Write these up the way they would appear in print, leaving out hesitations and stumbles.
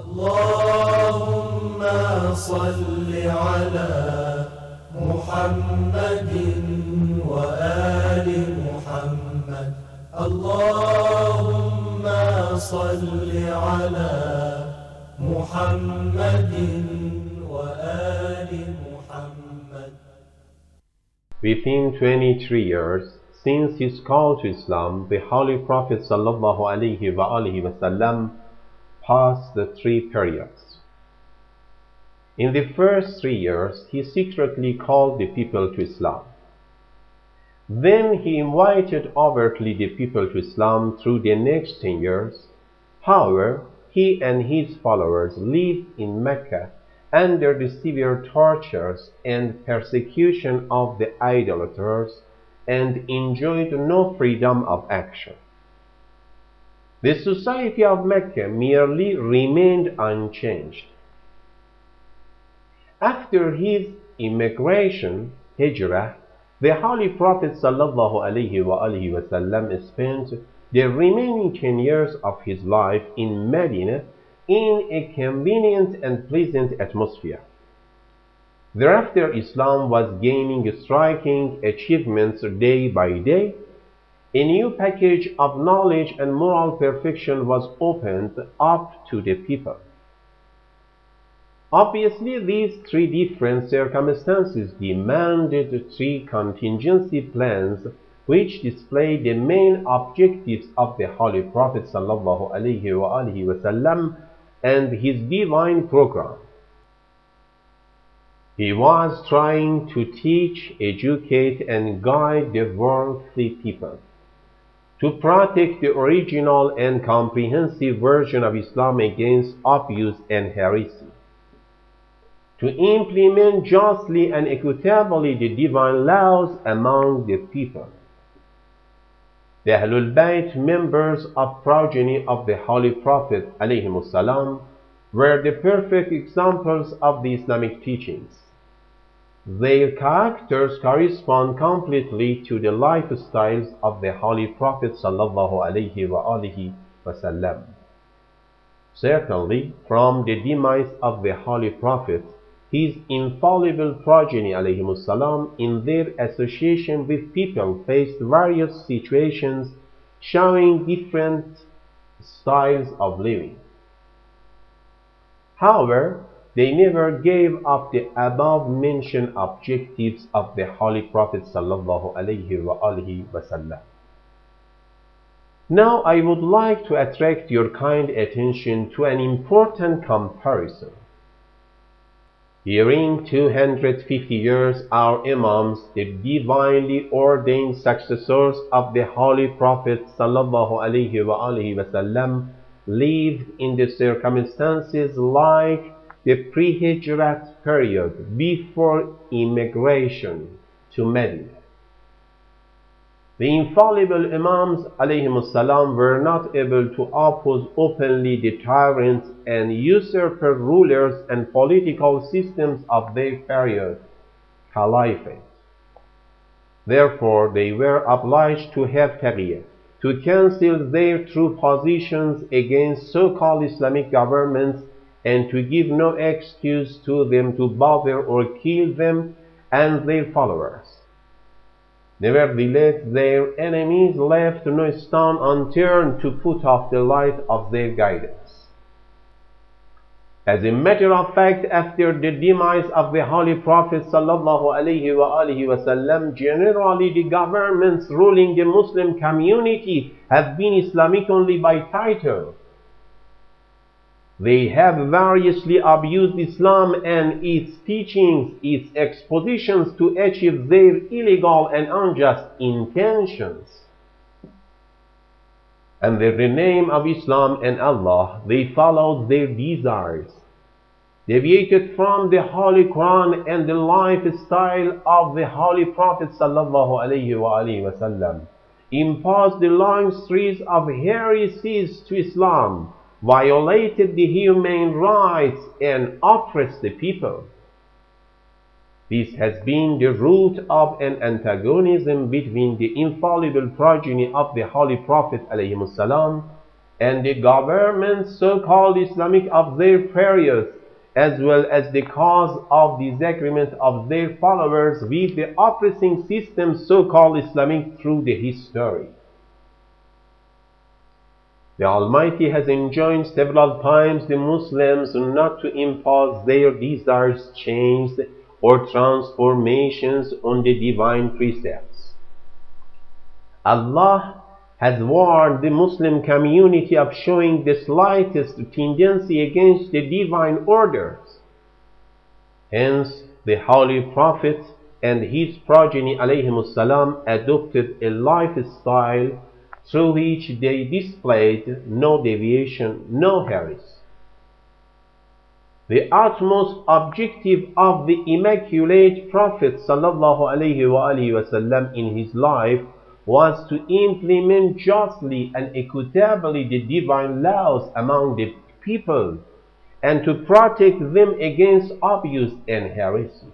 اللهم صل على محمد وآل محمد. اللهم صل على محمد وآل محمد. Within 23 years since his call to Islam, the Holy Prophet ﷺ passed the three periods. In the first 3 years, he secretly called the people to Islam. Then he invited overtly the people to Islam through the next 10 years. However, he and his followers lived in Mecca under the severe tortures and persecution of the idolaters and enjoyed no freedom of action. The society of Mecca merely remained unchanged. After his immigration, Hijrah, the Holy Prophet ﷺ spent the remaining 10 years of his life in Medina in a convenient and pleasant atmosphere. Thereafter, Islam was gaining striking achievements day by day. A new package of knowledge and moral perfection was opened up to the people. Obviously, these three different circumstances demanded three contingency plans which display the main objectives of the Holy Prophet ﷺ and his divine program. He was trying to teach, educate, and guide the worldly people to protect the original and comprehensive version of Islam against abuse and heresy, to implement justly and equitably the divine laws among the people. The Ahlulbayt, members of progeny of the Holy Prophet ﷺ, were the perfect examples of the Islamic teachings. Their characters correspond completely to the lifestyles of the Holy Prophet ﷺ. Certainly, from the demise of the Holy Prophet, his infallible progeny ﷺ, in their association with people, faced various situations showing different styles of living. However, they never gave up the above-mentioned objectives of the Holy Prophet ﷺ. Now I would like to attract your kind attention to an important comparison. During 250 years, our Imams, the divinely ordained successors of the Holy Prophet ﷺ, lived in the circumstances like the pre-Hijrat period before immigration to Medina. The infallible Imams ﷺ were not able to oppose openly the tyrants and usurper rulers and political systems of their period, Caliphate. Therefore, they were obliged to have taqiyya, to cancel their true positions against so-called Islamic governments and to give no excuse to them to bother or kill them and their followers. Nevertheless, their enemies left no stone unturned to put off the light of their guidance. As a matter of fact, after the demise of the Holy Prophet ﷺ, generally the governments ruling the Muslim community have been Islamic only by title. They have variously abused Islam and its teachings, its expositions to achieve their illegal and unjust intentions. Under the name of Islam and Allah, they followed their desires, deviated from the Holy Quran and the lifestyle of the Holy Prophet ﷺ, imposed the long series of heresies to Islam, violated the human rights, and oppressed the people. This has been the root of an antagonism between the infallible progeny of the Holy Prophet ﷺ and the governments, so-called Islamic, of their periods, as well as the cause of disagreement of their followers with the oppressing system, so-called Islamic, through the history. The Almighty has enjoined several times the Muslims not to impose their desires, changes, or transformations on the divine precepts. Allah has warned the Muslim community of showing the slightest tendency against the divine orders. Hence, the Holy Prophet and his progeny ﷺ adopted a lifestyle through which they displayed no deviation, no heresy. The utmost objective of the Immaculate Prophet ﷺ in his life was to implement justly and equitably the divine laws among the people and to protect them against abuse and heresy.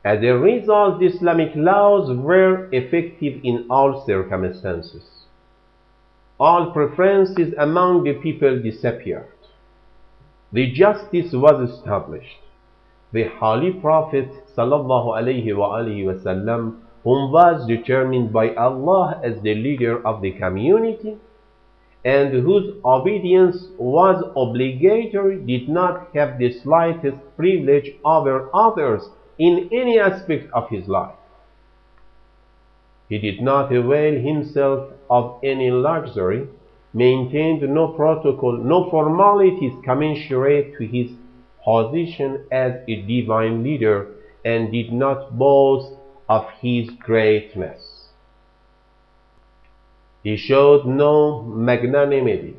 As a result, the Islamic laws were effective in all circumstances. All preferences among the people disappeared. The justice was established. The Holy Prophet ﷺ, whom was determined by Allah as the leader of the community, and whose obedience was obligatory, did not have the slightest privilege over others in any aspect of his life. He did not avail himself of any luxury, maintained no protocol, no formalities commensurate to his position as a divine leader, and did not boast of his greatness. He showed no magnanimity.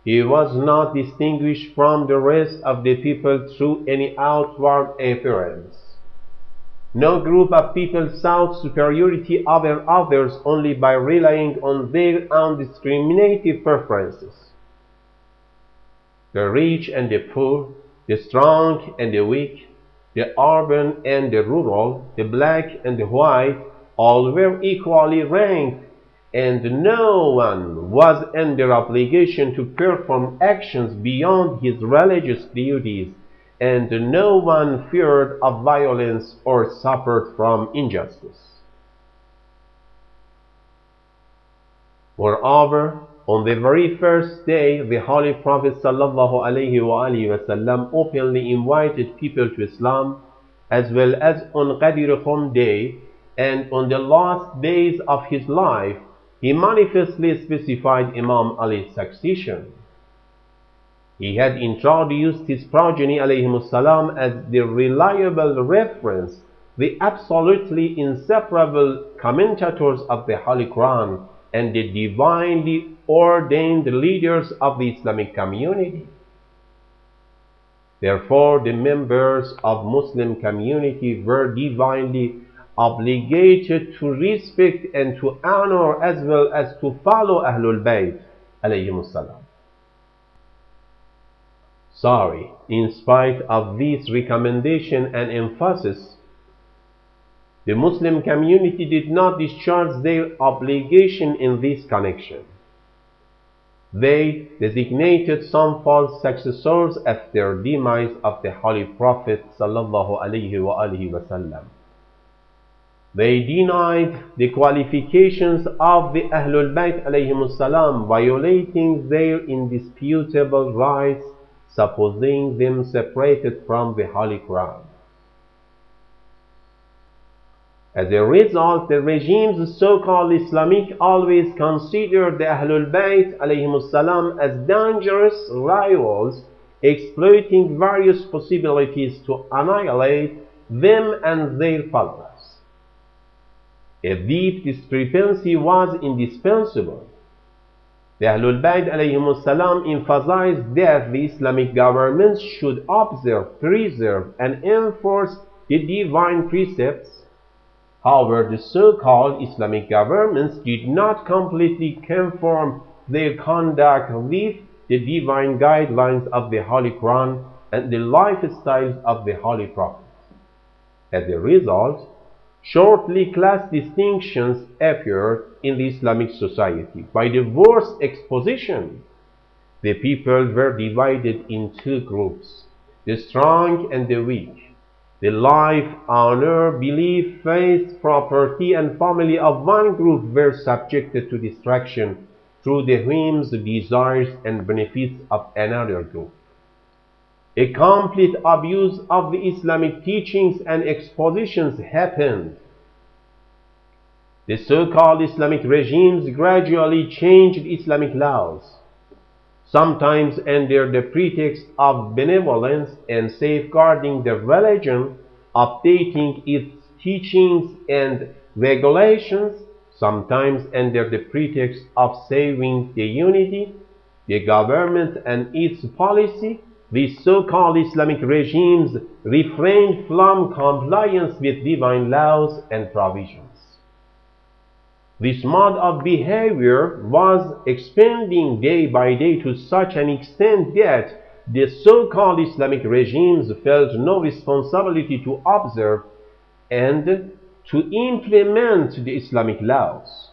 He was not distinguished from the rest of the people through any outward appearance. No group of people sought superiority over others only by relying on their undiscriminated preferences. The rich and the poor, the strong and the weak, the urban and the rural, the black and the white, all were equally ranked, and no one was under obligation to perform actions beyond his religious duties, and no one feared of violence or suffered from injustice. Moreover, on the very first day, the Holy Prophet ﷺ openly invited people to Islam, as well as on Ghadir Khum Day, and on the last days of his life, he manifestly specified Imam Ali's succession. He had introduced his progeny ﷺ as the reliable reference, the absolutely inseparable commentators of the Holy Quran, and the divinely ordained leaders of the Islamic community. Therefore, the members of Muslim community were divinely obligated to respect and to honor as well as to follow Ahlulbayt alayhimus salam. Sorry, in spite of this recommendation and emphasis, the Muslim community did not discharge their obligation in this connection. They designated some false successors after demise of the Holy Prophet ﷺ. They denied the qualifications of the Ahlul Bayt ﷺ, violating their indisputable rights, supposing them separated from the Holy Quran. As a result, the regimes so-called Islamic always considered the Ahlul Bayt ﷺ as dangerous rivals, exploiting various possibilities to annihilate them and their followers. A deep discrepancy was indispensable. The Ahlul Bayt ﷺ emphasized that the Islamic governments should observe, preserve, and enforce the divine precepts. However, the so-called Islamic governments did not completely conform their conduct with the divine guidelines of the Holy Quran and the lifestyles of the Holy Prophet. As a result, Shortly, class distinctions appeared in the Islamic society. By the worst exposition, the people were divided in two groups, the strong and the weak. The life, honor, belief, faith, property, and family of one group were subjected to destruction through the whims, desires, and benefits of another group. A complete abuse of the Islamic teachings and expositions happened. The so-called Islamic regimes gradually changed Islamic laws, sometimes under the pretext of benevolence and safeguarding the religion, updating its teachings and regulations, sometimes under the pretext of saving the unity, the government and its policy. These so-called Islamic regimes refrained from compliance with divine laws and provisions. This mode of behavior was expanding day by day to such an extent that the so-called Islamic regimes felt no responsibility to observe and to implement the Islamic laws.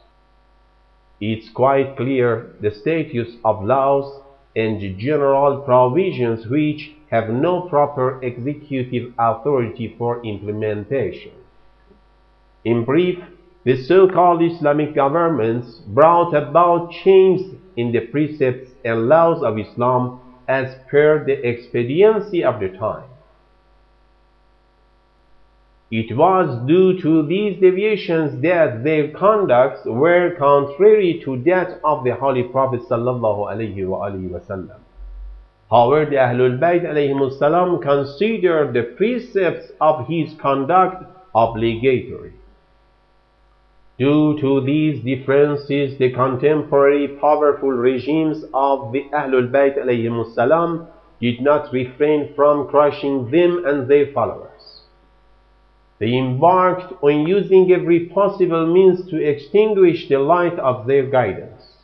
It's quite clear the status of laws and general provisions which have no proper executive authority for implementation. In brief, the so-called Islamic governments brought about changes in the precepts and laws of Islam as per the expediency of the time. It was due to these deviations that their conducts were contrary to that of the Holy Prophet sallallahu alaihi wasallam. However, the Ahlulbayt alayhimus salam considered the precepts of his conduct obligatory. Due to these differences, the contemporary powerful regimes of the Ahlulbayt alayhimus salam did not refrain from crushing them and their followers. They embarked on using every possible means to extinguish the light of their guidance.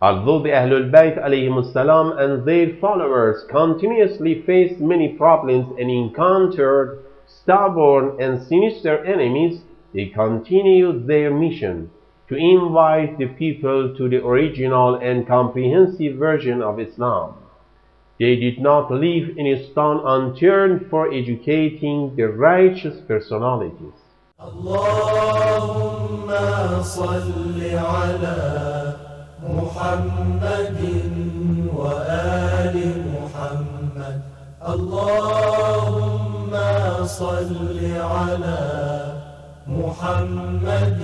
Although the Ahlulbayt alayhimus salam and their followers continuously faced many problems and encountered stubborn and sinister enemies, they continued their mission to invite the people to the original and comprehensive version of Islam. They did not leave any stone unturned for educating the righteous personalities. Allahumma salli ala Muhammadin wa ali Muhammad. Allahumma salli ala محمد